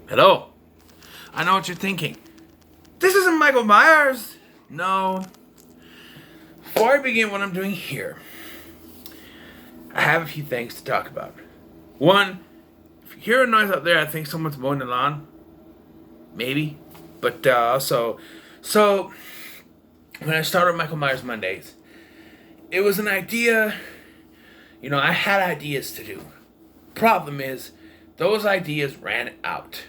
Hello. I know what you're thinking. This isn't Michael Myers. No. Before I begin what I'm doing here, I have a few things to talk about. One, if you hear a noise out there, I think someone's mowing the lawn. Maybe. But so when I started Michael Myers Mondays, it was an idea. I had ideas to do. Problem is, those ideas ran out.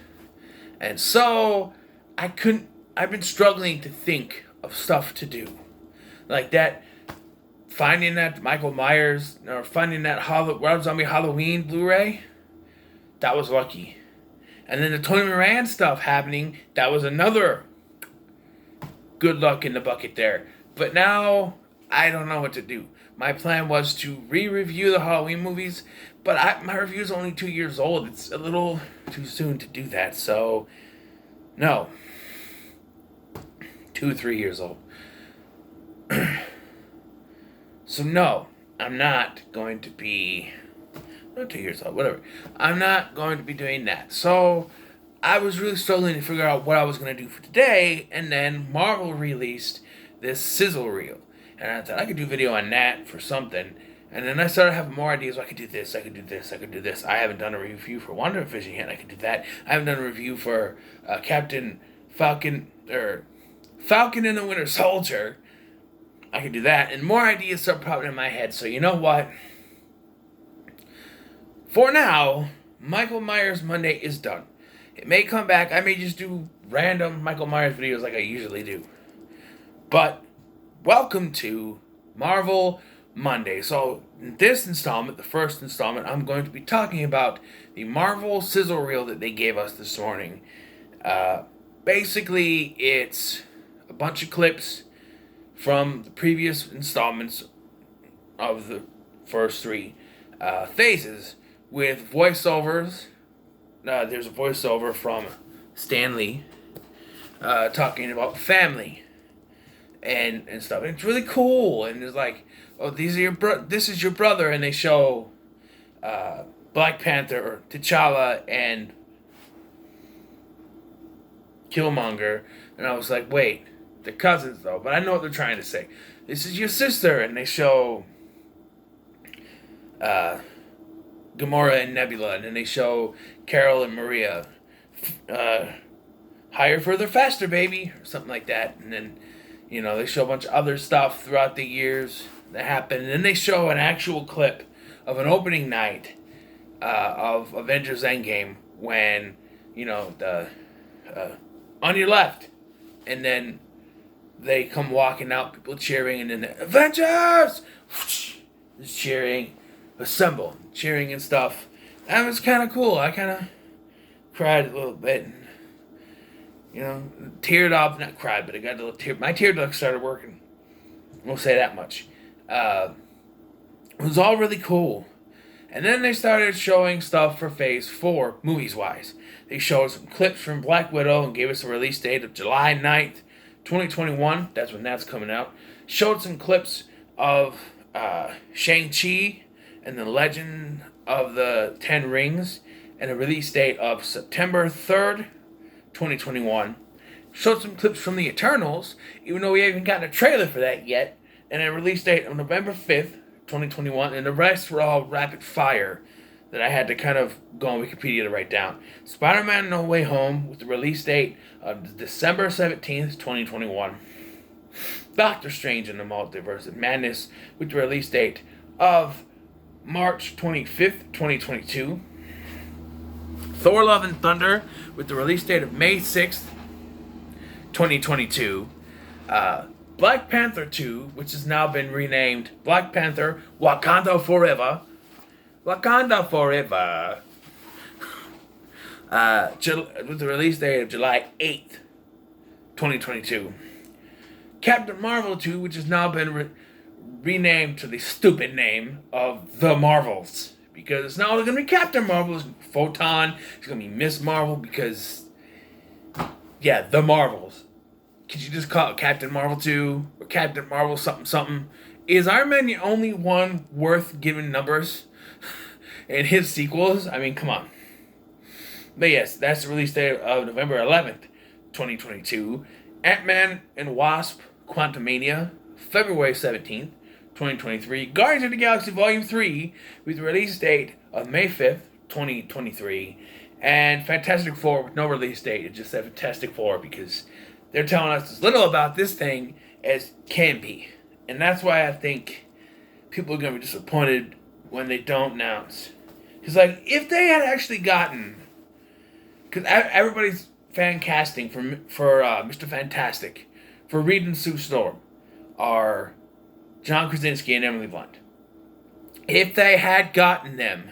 And so, I've been struggling to think of stuff to do. Like that, finding that Michael Myers, or finding that Rob Zombie Halloween Blu-ray, that was lucky. And then the Tony Moran stuff happening, that was another good luck in the bucket there. But now, I don't know what to do. My plan was to re-review the Halloween movies, but my review is only 2 years old. It's a little too soon to do that, so no. 3 years old. So no, I'm not going to be, not 2 years old, whatever. I'm not going to be doing that. So I was really struggling to figure out what I was going to do for today, and then Marvel released this Sizzle reel. And I thought I could do a video on that for something. And then I started having more ideas. I could do this, I could do this, I could do this. I haven't done a review for WandaVision yet. I could do that. I haven't done a review for Captain Falcon, or Falcon and the Winter Soldier. I could do that. And more ideas start popping in my head. So you know what? For now, Michael Myers Monday is done. It may come back. I may just do random Michael Myers videos like I usually do. But welcome to Marvel Monday. So in this installment, the first installment, I'm going to be talking about the Marvel Sizzle reel that they gave us this morning. Basically, it's a bunch of clips from the previous installments of the first three phases with voiceovers. There's a voiceover from Stan Lee talking about family and stuff. And it's really cool. And it's like, oh, this is your brother, and they show Black Panther, or T'Challa, and Killmonger, and I was like, wait, they're cousins though, but I know what they're trying to say. This is your sister, and they show Gamora and Nebula, and then they show Carol and Maria. Higher, further, faster, baby, or something like that. And then, they show a bunch of other stuff throughout the years that happened. And then they show an actual clip of an opening night of Avengers Endgame when, the on your left, and then they come walking out, people cheering, and then the Avengers is cheering, assemble, cheering and stuff. That was kind of cool. I kind of cried a little bit, and, teared up, not cried, but I got a little tear. My tear duct started working. We'll say that much. It was all really cool. And then they started showing stuff for Phase 4, movies-wise. They showed some clips from Black Widow and gave us a release date of July 9th, 2021. That's when that's coming out. Showed some clips of Shang-Chi and the Legend of the Ten Rings and a release date of September 3rd, 2021. Showed some clips from the Eternals, even though we haven't gotten a trailer for that yet, and a release date of November 5th, 2021, and the rest were all rapid fire that I had to kind of go on Wikipedia to write down. Spider-Man No Way Home with the release date of December 17th, 2021. Doctor Strange in the Multiverse of Madness with the release date of March 25th, 2022. Thor Love and Thunder with the release date of May 6th, 2022. Black Panther 2, which has now been renamed Black Panther Wakanda Forever. Wakanda Forever. With the release date of July 8th, 2022. Captain Marvel 2, which has now been renamed to the stupid name of The Marvels. Because it's now going to be Captain Marvel, Photon, it's going to be Miss Marvel, because, yeah, The Marvels. Could you just call it Captain Marvel 2 or Captain Marvel something something? Is Iron Man the only one worth giving numbers in his sequels? I mean, come on. But yes, that's the release date of November 11th, 2022. Ant-Man and Wasp Quantumania, February 17th, 2023. Guardians of the Galaxy Volume 3 with the release date of May 5th, 2023. And Fantastic Four with no release date. It just said Fantastic Four because they're telling us as little about this thing as can be. And that's why I think people are going to be disappointed when they don't announce. Because, like, if they had actually gotten... Because everybody's fan casting for Mr. Fantastic, for Reed and Sue Storm, are John Krasinski and Emily Blunt. If they had gotten them,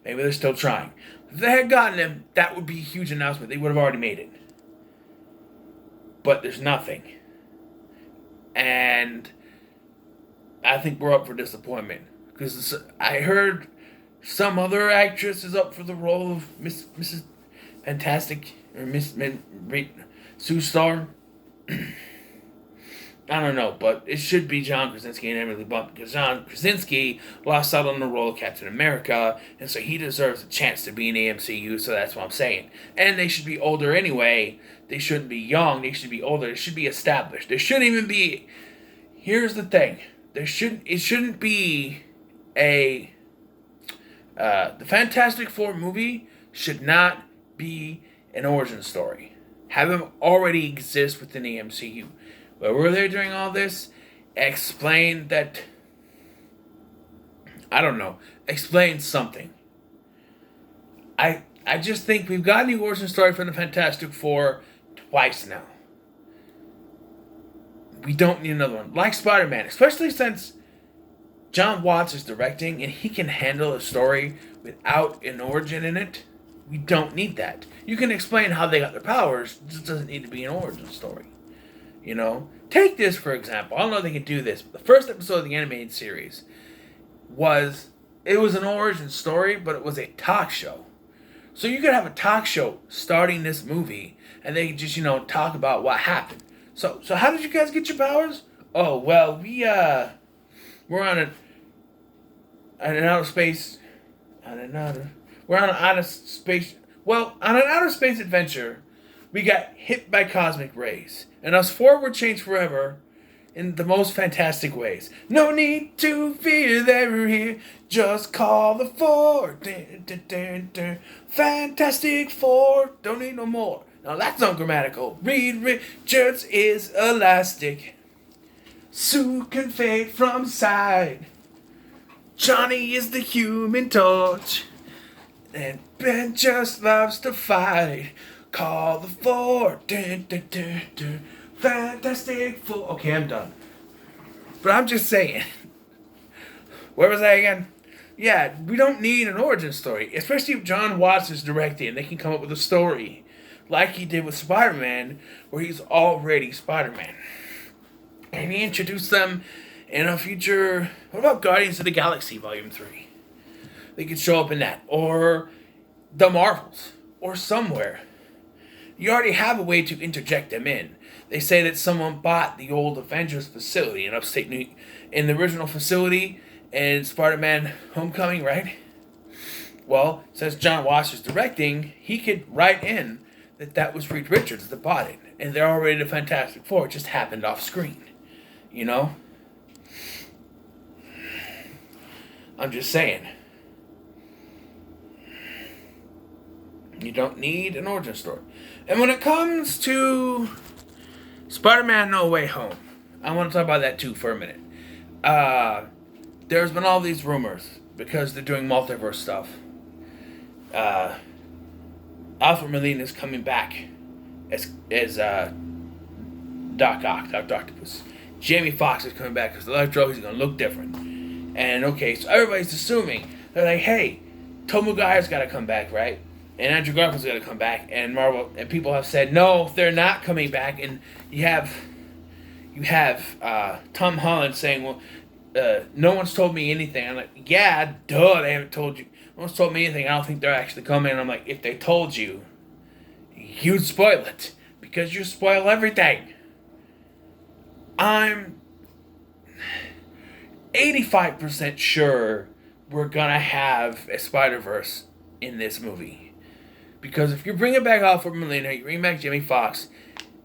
maybe they're still trying. If they had gotten them, that would be a huge announcement. They would have already made it. But there's nothing. And I think we're up for disappointment. Because I heard some other actress is up for the role of Mrs. Fantastic, or Sue Storm. I don't know, but it should be John Krasinski and Emily Blunt, because John Krasinski lost out on the role of Captain America, and so he deserves a chance to be in the MCU, so that's what I'm saying. And they should be older anyway. They shouldn't be young, they should be older. They should be established. There shouldn't even be... Here's the thing. It shouldn't be a... the Fantastic Four movie should not be an origin story. Have them already exist within the MCU. Where were they during all this? Explain that... I don't know. Explain something. I just think we've gotten the origin story from the Fantastic Four twice now. We don't need another one. Like Spider-Man. Especially since John Watts is directing and he can handle a story without an origin in it. We don't need that. You can explain how they got their powers. It just doesn't need to be an origin story. You know? Take this, for example. I don't know if they can do this, but the first episode of the animated series was an origin story, but it was a talk show. So you could have a talk show starting this movie, and they just, talk about what happened. So how did you guys get your powers? Oh, well, we're on an outer space... We're on an outer space... Well, on an outer space adventure, we got hit by cosmic rays. And us four were changed forever in the most fantastic ways. No need to fear, they're here. Just call the four. Dun, dun, dun, dun. Fantastic Four. Don't need no more. Now that's ungrammatical. Reed Richards is elastic. Sue can fade from sight. Johnny is the Human Torch. And Ben just loves to fight. Call the four. Dun, dun, dun, dun. Fantastic Four. Okay, I'm done. But I'm just saying. Where was I again? Yeah, we don't need an origin story. Especially if John Watts is directing and they can come up with a story. Like he did with Spider-Man, where he's already Spider-Man. And he introduced them in a future... What about Guardians of the Galaxy Volume 3? They could show up in that. Or The Marvels. Or somewhere. You already have a way to interject them in. They say that someone bought the old Avengers facility in upstate New York. In the original facility in Spider-Man Homecoming, right? Well, since John Watts is directing, he could write in that was Reed Richards that bought it. And they're already the Fantastic Four. It just happened off screen. You know? I'm just saying. You don't need an origin story. And when it comes to Spider-Man No Way Home, I want to talk about that too for a minute. There's been all these rumors because they're doing multiverse stuff. Alfred Molina is coming back as Doc Octopus. Jamie Foxx is coming back because Electro, he's going to look different. And okay, so everybody's assuming, they're like, hey, Tom Maguire's got to come back, right? And Andrew Garfield's got to come back, and Marvel and people have said no, they're not coming back. And you have Tom Holland saying, well, no one's told me anything. I'm like, yeah, duh, they haven't told you. No one's told me anything. I don't think they're actually coming. And I'm like, if they told you, you'd spoil it because you spoil everything. I'm 85% sure we're gonna have a Spider-Verse in this movie. Because if you're bringing back Alfred Molina, you bring back Jimmy Fox,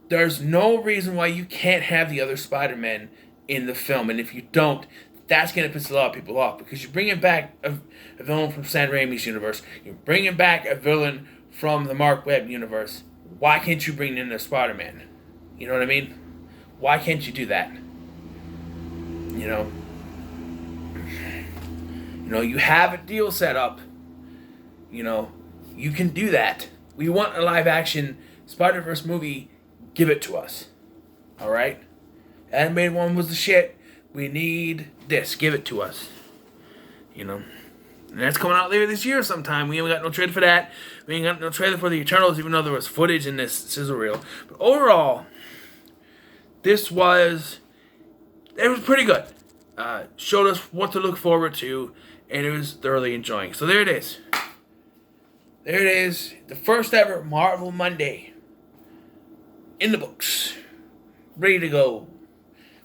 there's no reason why you can't have the other Spider-Men in the film. And if you don't, that's going to piss a lot of people off. Because you're bringing back a villain from Sam Raimi's universe. You're bringing back a villain from the Mark Webb universe. Why can't you bring in a Spider-Man? You know what I mean? Why can't you do that? You know? You have a deal set up. You can do that. We want a live-action Spider-Verse movie. Give it to us. Alright? Animated one was the shit. We need this. Give it to us. And that's coming out later this year sometime. We ain't got no trailer for that. We ain't got no trailer for the Eternals, even though there was footage in this sizzle reel. But overall, it was pretty good. Showed us what to look forward to, and it was thoroughly enjoying. So there it is. There it is. The first ever Marvel Monday. In the books. Ready to go.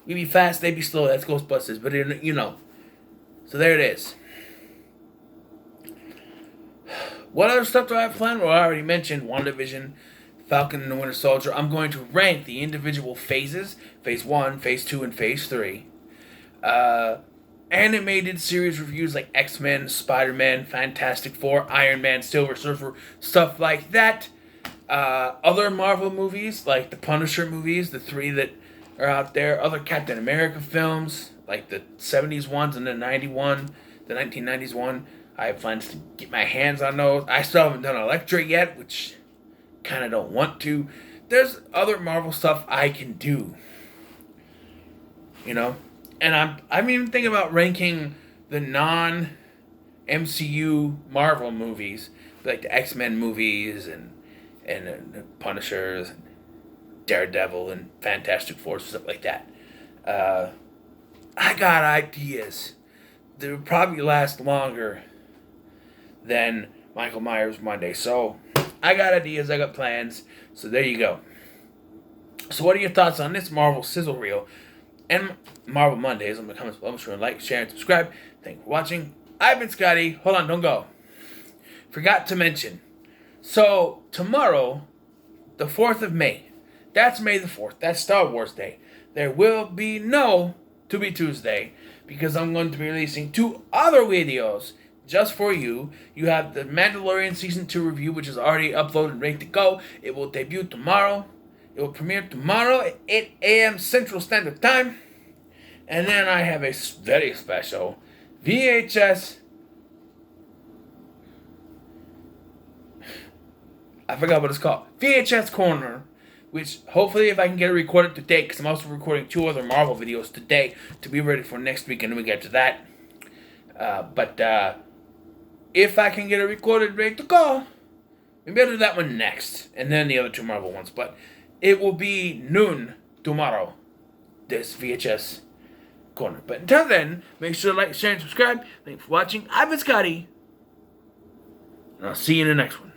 We be fast, they be slow. That's Ghostbusters. But So there it is. What other stuff do I have planned? Well, I already mentioned WandaVision, Falcon and the Winter Soldier. I'm going to rank the individual phases. Phase 1, Phase 2, and Phase 3. Animated series reviews like X-Men, Spider-Man, Fantastic Four, Iron Man, Silver Surfer, stuff like that. Other Marvel movies, like the Punisher movies, the 3 that are out there. Other Captain America films, like the 70s ones and the 1990s one. I have plans to get my hands on those. I still haven't done Elektra yet, which kind of don't want to. There's other Marvel stuff I can do. And I'm even thinking about ranking the non-MCU Marvel movies, like the X-Men movies and the Punishers, and Daredevil, and Fantastic Four, stuff like that. I got ideas that would probably last longer than Michael Myers Monday. So I got ideas, I got plans. So there you go. So what are your thoughts on this Marvel sizzle reel and Marvel Mondays? I'm in the comments below. Be sure to like, share, and subscribe. Thank you for watching. I've been Scotty. Hold on, don't go. Forgot to mention. So tomorrow, the 4th of May. That's May the 4th. That's Star Wars Day. There will be no To Be Tuesday, because I'm going to be releasing 2 other videos just for you. You have the Mandalorian Season 2 review, which is already uploaded and ready to go. It will debut tomorrow. It will premiere tomorrow at 8 a.m. Central Standard Time. And then I have a very special VHS... I forgot what it's called. VHS Corner. Which, hopefully, if I can get it recorded today, because I'm also recording 2 other Marvel videos today to be ready for next week, and then we get to that. But if I can get it recorded, ready to go, maybe I'll do that one next, and then the other 2 Marvel ones. But it will be noon tomorrow, this VHS Corner. But until then, make sure to like, share, and subscribe. Thanks for watching. I've been Scotty, and I'll see you in the next one.